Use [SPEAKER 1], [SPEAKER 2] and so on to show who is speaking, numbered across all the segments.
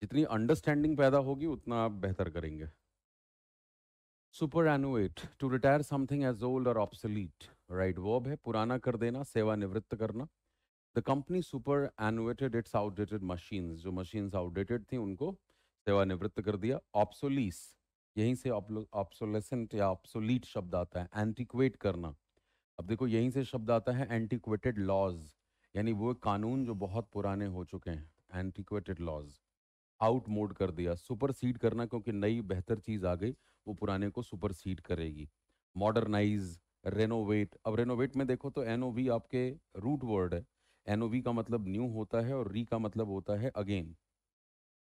[SPEAKER 1] जितनी अंडरस्टैंडिंग पैदा होगी उतना आप बेहतर करेंगे। Superannuate, to retire something as old और ऑब्सोलीट, राइट, वर्ब है पुराना कर देना, सेवानिवृत्त करना। The company superannuated its outdated machines, जो मशीन्स आउटडेटेड थी उनको सेवानिवृत्त कर दिया। ऑब्सोलीस, यहीं से ऑब्सोलेसेंट या ऑब्सोलीट शब्द आता है। एंटिक्वेट करना, अब देखो यहीं से शब्द आता है एंटिक्वेटेड लॉज, यानी वो कानून जो बहुत पुराने हो चुके हैं, एंटिक्वेटेड लॉज। आउट मोड कर दिया, सुपरसीड करना, क्योंकि नई बेहतर चीज़ आ गई, वो पुराने को सुपरसीड करेगी। मॉडर्नाइज, रेनोवेट, अब रेनोवेट में देखो तो एनओवी आपके रूट वर्ड है। एनओवी का मतलब न्यू होता है और री का मतलब होता है अगेन,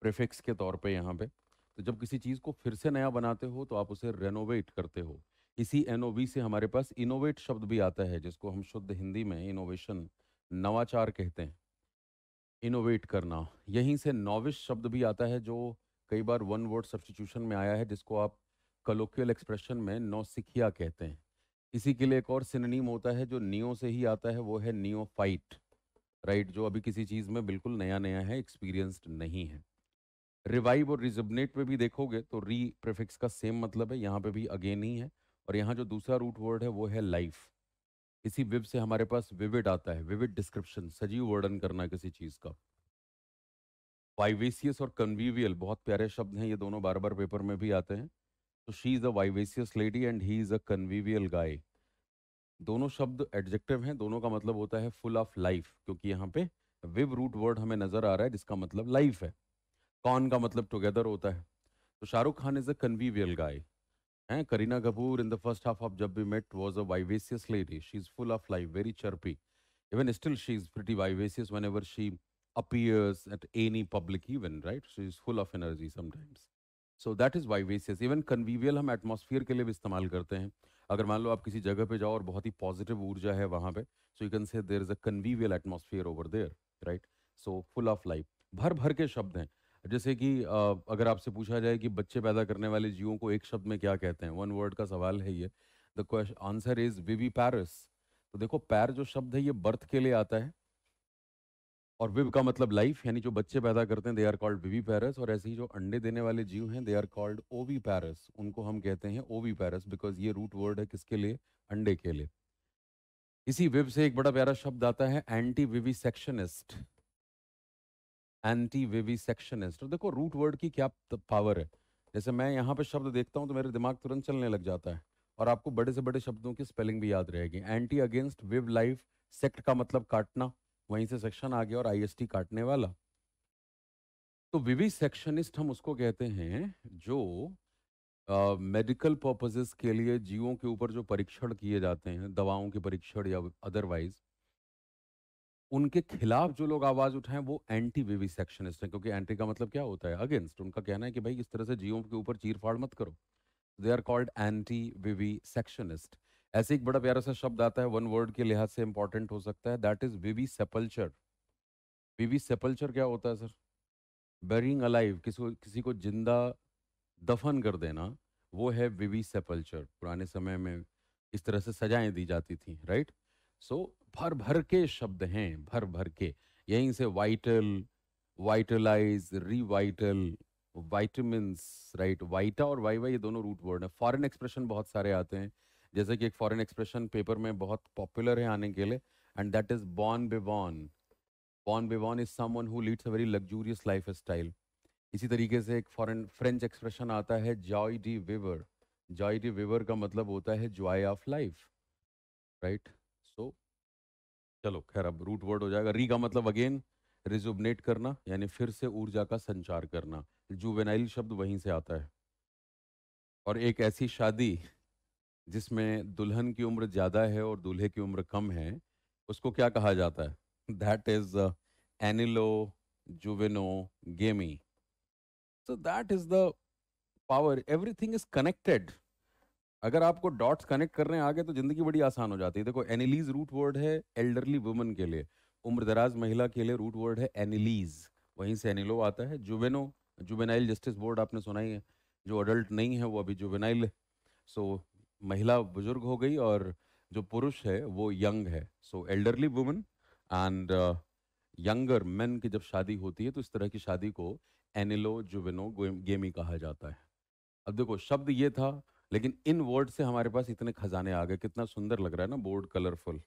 [SPEAKER 1] प्रीफिक्स के तौर पे यहाँ पे। तो जब किसी चीज़ को फिर से नया बनाते हो तो आप उसे रेनोवेट करते हो। इसी एनओवी से हमारे पास इनोवेट शब्द भी आता है, जिसको हम शुद्ध हिंदी में इनोवेशन, नवाचार कहते हैं। इनोवेट करना, यहीं से नॉविश शब्द भी आता है, जो कई बार वन वर्ड सब्स्टिट्यूशन में आया है, जिसको आप कलोकियल एक्सप्रेशन में नौसिखिया कहते हैं। इसी के लिए एक और सिनोनिम होता है जो नियो से ही आता है, वो है नियोफाइट, राइट, जो अभी किसी चीज़ में बिल्कुल नया नया है, एक्सपीरियंस्ड नहीं है। रिवाइव और रिजबनेट में भी देखोगे तो री प्रीफिक्स का सेम मतलब है, यहाँ पे भी अगेन ही है। और यहाँ जो दूसरा रूट वर्ड है वो है लाइफ। इसी विव से हमारे पास विविड आता है, विविड डिस्क्रिप्शन, सजीव वर्णन करना किसी चीज़ का। वाइवेसियस और कन्वीवियल बहुत प्यारे शब्द हैं, ये दोनों बार बार पेपर में भी आते हैं। तो she is a vivacious lady and he is a convivial guy. दोनों शब्द एडजेक्टिव हैं, दोनों का मतलब होता है फुल ऑफ लाइफ, क्योंकि यहाँ पे विव रूट वर्ड हमें नजर आ रहा है जिसका मतलब लाइफ है। कॉन का मतलब टुगेदर होता है। तो Shahrukh Khan is a convivial guy हैं। Kareena Kapoor in the first half of Jab We Met was a vivacious lady, she is full of life, very chirpy. Even still she is pretty vivacious whenever she appears at any public event, right? She is full of energy sometimes. So that is vivacious. Even convivial हम atmosphere के लिए भी इस्तेमाल करते हैं। अगर मान लो आप किसी जगह पे जाओ और बहुत ही पॉजिटिव ऊर्जा है वहाँ पे, so you can say there is a convivial atmosphere over there, right. So full of life, भर भर के शब्द हैं। जैसे कि अगर आपसे पूछा जाए कि बच्चे पैदा करने वाले जीवों को एक शब्द में क्या कहते हैं, वन वर्ड का सवाल है ये। The question answer is viviparous. तो देखो पैर जो शब्द है ये बर्थ के लिए आता है, और विव का मतलब लाइफ, यानी जो बच्चे पैदा करते हैं दे आर कॉल्ड विवी पैरस। और ऐसे ही जो अंडे देने वाले जीव हैं दे आर कॉल्ड ओवी पैरस, उनको हम कहते हैं ओवी पैरस, बिकॉज ये रूट वर्ड है किसके लिए, अंडे के लिए। इसी विव से एक बड़ा प्यारा शब्द आता है एंटी विविसेक्शनिस्ट। एंटी विविसेक्शनिस्ट, तो देखो रूट वर्ड की क्या पावर है। जैसे मैं यहाँ पे शब्द देखता हूँ तो मेरे दिमाग तुरंत चलने लग जाता है, और आपको बड़े से बड़े शब्दों की स्पेलिंग भी याद रहेगी। एंटी अगेंस्ट, विव लाइफ, सेक्ट का मतलब काटना, वहीं से सेक्शन आ गया, और आईएसटी काटने वाला। तो विविसेक्शनिस्ट हम उसको कहते हैं जो मेडिकल पर्पसेस के लिए जीवों के ऊपर जो परीक्षण किए जाते हैं, दवाओं के परीक्षण या अदरवाइज, उनके खिलाफ जो लोग आवाज उठाएं वो एंटी विविसेक्शनिस्ट हैं। क्योंकि एंटी का मतलब क्या होता है, अगेंस्ट। उनका कहना है कि भाई इस तरह से जीवों के ऊपर चीर-फाड़ मत करो। They are called anti vivisectionist. ऐसे एक बड़ा प्यारा सा शब्द आता है, वन वर्ड के लिहाज से इंपॉर्टेंट हो सकता है, दैट इज विवी सेपल्चर। विवी सेपल्चर क्या होता है सर? बेरिंग अलाइव, किसी को जिंदा दफन कर देना, वो है विवी सेपल्चर। पुराने समय में इस तरह से सजाएं दी जाती थी, राइट। सो भर भर के शब्द हैं, भर भर के। यहीं से वाइटल, वाइटलाइज, रिवाइटल, वाइटामिन्स, राइट, वाइटा और वाइवा ये दोनों रूट वर्ड हैं। फॉरेन एक्सप्रेशन बहुत सारे आते हैं, जैसे कि एक फॉरेन एक्सप्रेशन पेपर में बहुत पॉपुलर है आने के लिए, and that is born बिवॉन। Born बिवॉन is someone who leads a very luxurious life style. इसी तरीके से एक फॉरेन फ्रेंच एक्सप्रेशन आता है जॉय डी विवर। जॉय डी विवर का मतलब होता है जॉय ऑफ लाइफ, राइट। सो चलो खैर, अब रूट वर्ड हो जाएगा। री का मतलब अगेन रिजुबनेट करना, यानी फिर से ऊर्जा का संचार करना। जुवेनाइल शब्द वहीं से आता है। और एक ऐसी शादी जिसमें दुल्हन की उम्र ज़्यादा है और दूल्हे की उम्र कम है, उसको क्या कहा जाता है? दैट इज एनिलो जुवेनो गेमी। So that is the power, everything is connected. अगर आपको डॉट्स कनेक्ट करने आ गए तो जिंदगी बड़ी आसान हो जाती है। देखो एनिलीज रूट वर्ड है एल्डरली वुमन के लिए, उम्रदराज महिला के लिए रूट वर्ड है एनिलीज, वहीं से एनिलो आता है। जुवेनो, जुवेनाइल जस्टिस बोर्ड आपने सुना ही है, जो अडल्ट नहीं है वो अभी जुवेनाइल है। सो महिला बुजुर्ग हो गई और जो पुरुष है वो यंग है, so elderly woman. And younger men की जब शादी होती है तो इस तरह की शादी को एनिलो जुवेनो गेमी कहा जाता है। अब देखो शब्द ये था, लेकिन इन वर्ड से हमारे पास इतने खजाने आ गए। कितना सुंदर लग रहा है ना, बोर्ड कलरफुल।